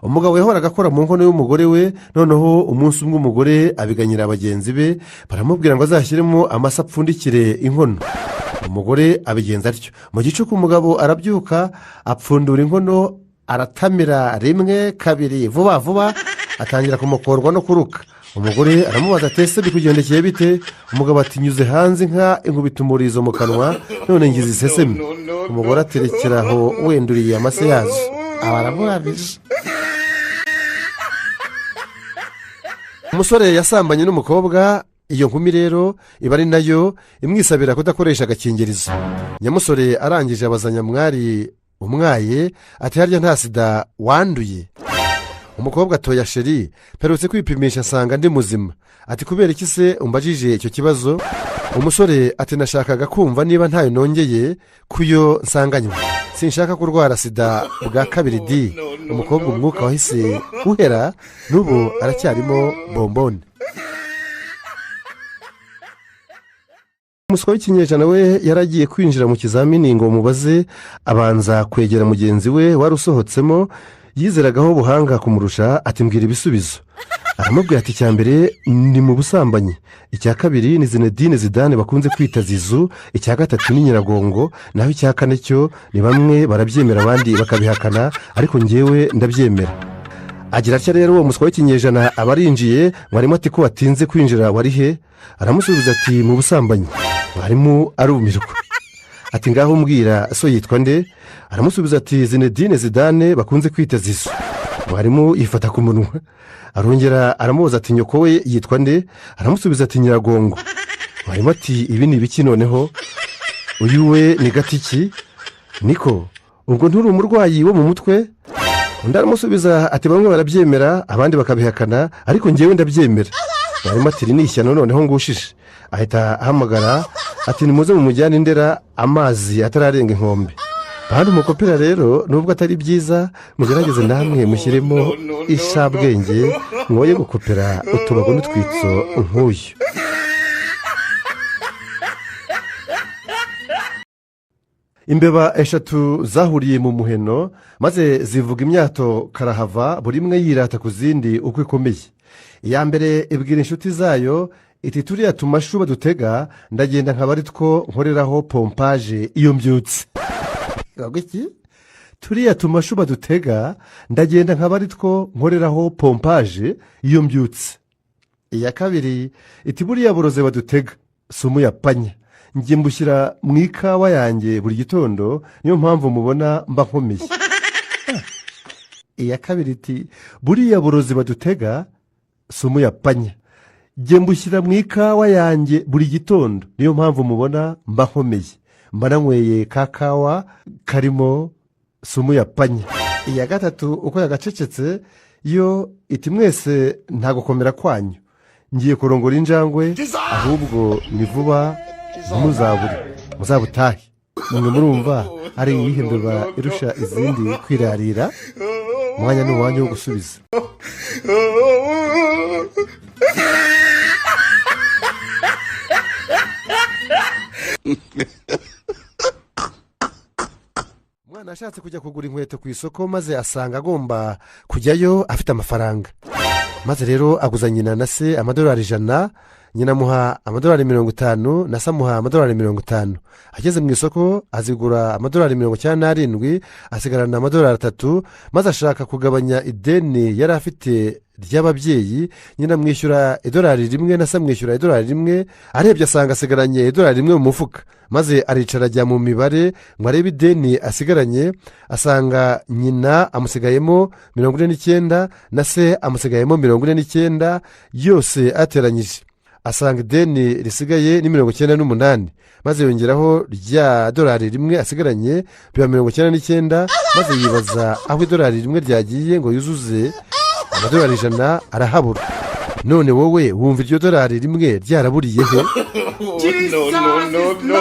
umugabo yahoraga akora mu nkono y'umugore we, noneho umunsi umwe umugore abiganyira bagenzi be, baramubwira ngo azashyiremo amase apfundikire inkono. umugore abigenza atyo. Mu gicuku umugabo arabyuka apfundura inkono, aratamira rimwe kabiri vuba vuba, atangira kumukorwa no kuruka. umugore aramubaza ati ese bikugendekeye bite? umugabo ati nyuze hanze inka inkubita umurizo mu kanwa, none ngize iseseme. umugore aterekeraho wenduriye amase yazo, aba aramurabije. umusore yasambanye n'umukobwa, iyo nkumi rero iba ari nayo imwisabira kudakoresha agakingirizo. nyamusore arangije abaza nyamwari umwaye ati harya nta sida wanduye? umukobwa atoya sheri, mperutse kwipimisha nsanga ndi muzima. ati kubera iki se umbajije icyo kibazo? umusore ati nashakaga kumva niba ntayo nongeye kuyo nsanganywe, sinshaka kurwara sida bwa kabiri di. umukobwa umwuka wahise uhera, n'ubu aracyarimo bombone. umuswa w'ikinyejana we yaragiye kwinjira mu kizamini ngo mubaze, abanza kwegera mugenzi we wari usohotsemo yizeragaho ubuhanga kumurusha, ati mbwira ibisubizo. aramubwira ati icya mbere ni mu busambanyi, icya kabiri ni Zinedine Zidane bakunze kwita Zizu, icya gatatu ni Nyiragongo, naho icya kane cyo ni bamwe barabyemera abandi bakabihakana, ariko njyewe ndabyemera. agira atya rero uwo muswa w'ikinyejana aba arinjiye. mwarimu ati ko watinze kwinjira wari he? aramusubiza ati mu busambanyi. mwarimu arumirwa ati ngaho umbwira so yitwa nde? aramusubiza ati Zinedine Zidane bakunze kwita Zizu. mwarimu yifata ku munwa, arongera aramubaza ati nyoko we yitwa nde? aramusubiza ati Nyiragongo. mwarimu ati ibi ni ibiki noneho? uyu we ni Gatiki? niko ubwo nturi umurwayi wo mu mutwe? undi aramusubiza ati bamwe barabyemera abandi bakabihakana, ariko njyewe ndabyemera. mwarimu ati ni ishyano noneho ngushije. ahita ahamagara ati nimuze mu mujyane Indera amazi atararenga inkombe. bahandi umukopera rero nubwo atari byiza, mugerageze namwe mushyiremo ishabwenge, mwoye gukopera utubago n'utwitso nk'uyu. imbeba eshatu zahuriye mu muheno, maze zivuga imyato karahava, buri imwe yirata ku zindi uko ikomeye. iya mbere ibwira inshuti zayo iti turiya tumashu badutega ndagenda nkaba ari two nkoreraho pompaje iyo mbyutse. turiya tumashu badutega ndagenda nkaba ari two nkoreraho pompaje iyo mbyutse. iya kabiri iti buriya buroze badutega si umuyapanya, njye mbushyira mu ikawa yanjye buri gitondo, niyo mpamvu mubona mba nkomeye. iya kabiri iti buriya burozi badutega si umuyapanya, njye mbushyira mu ikawa yanjye buri gitondo, niyo mpamvu mubona mba nkomeye, mba nanyweye ka kawa karimo si umuyapanya. iya gatatu uko yagacecetse yo iti mwese nta gukomera kwanyu, ngiye kurongora injangwe, ahubwo ni vuba muzabutahe. mwe murumva ari iyihe mbeba irusha izindi kwirarira? umwanya ni uwanyu wo gusubiza. umwana ashatse kujya kugura inkweto ku isoko, maze asanga agomba kujyayo afite amafaranga. maze rero aguza nyina na se amadolari 100, nyina amuha amadolari 50, na se amuha amadolari 50. ageze mu isoko azigura amadolari 97, asigarana amadolari 3, maze ashaka kugabanya ideni yari afite ry'ababyeyi. nyina amwishyura idolari 1, na se amwishyura idolari 1. arebye asanga asigaranye idolari 1 mu mufuka, maze aricara ajya mu mibare ngo arebe ideni asigaranye, asanga nyina amusigayemo 49, na se amusigayemo 49, yose ateranyije asanga ideni risigaye ni 98, maze yongeraho rya dolari 1 asigaranye biba 99, maze yibaza aho idolari 1 ryagiye ngo yuzuze amadolari 100 arahabura. none wowe wumva iryo dolari 1 ryaraburiye he? no.